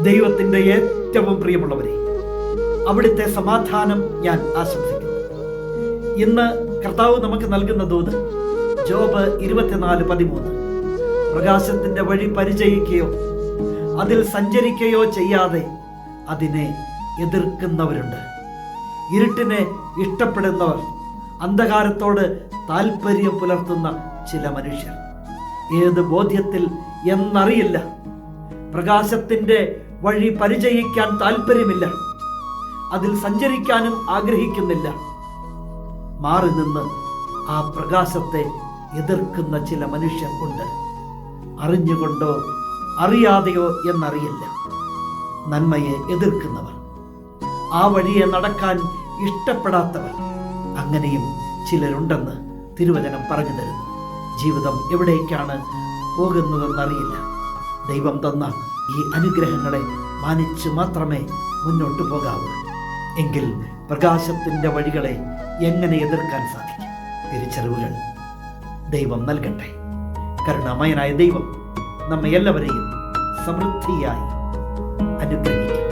ദൈവത്തിൻ്റെ ഏറ്റവും പ്രിയമുള്ളവരെ, അവിടുത്തെ സമാധാനം ഞാൻ ആശംസിക്കുന്നു. ഇന്ന് കർത്താവ് നമുക്ക് നൽകുന്ന ദൂത് ജോബ് 24:13. പ്രകാശത്തിൻ്റെ വഴി പരിചയിക്കുകയോ അതിൽ സഞ്ചരിക്കുകയോ ചെയ്യാതെ അതിനെ എതിർക്കുന്നവരുണ്ട്. ഇരുട്ടിനെ ഇഷ്ടപ്പെടുന്നവർ, അന്ധകാരത്തോട് താല്പര്യം പുലർത്തുന്ന ചില മനുഷ്യർ. ഏത് ബോധ്യത്തിൽ എന്നറിയില്ല. പ്രകാശത്തിൻ്റെ വഴി പരിചയിക്കാൻ താല്പര്യമില്ല, അതിൽ സഞ്ചരിക്കാനും ആഗ്രഹിക്കുന്നില്ല. മാറി നിന്ന് ആ പ്രകാശത്തെ എതിർക്കുന്ന ചില മനുഷ്യർ ഉണ്ട്. അറിഞ്ഞുകൊണ്ടോ അറിയാതെയോ എന്നറിയില്ല. നന്മയെ എതിർക്കുന്നവർ, ആ വഴിയെ നടക്കാൻ ഇഷ്ടപ്പെടാത്തവർ, അങ്ങനെയും ചിലരുണ്ടെന്ന് തിരുവചനം പറഞ്ഞു തരുന്നു. ജീവിതം എവിടേക്കാണ് പോകുന്നതെന്നറിയില്ല. ദൈവം തന്ന ഈ അനുഗ്രഹങ്ങളെ മാനിച്ച് മാത്രമേ മുന്നോട്ട് പോകാവൂ. എങ്കിൽ പ്രകാശത്തിൻ്റെ വഴികളെ എങ്ങനെ എതിർക്കാൻ സാധിക്കും? തിരിച്ചറിവുകൾ ദൈവം നൽകട്ടെ. കരുണാമയനായ ദൈവം നമ്മെ എല്ലാവരെയും സമൃദ്ധിയായി അനുഗ്രഹിക്കും.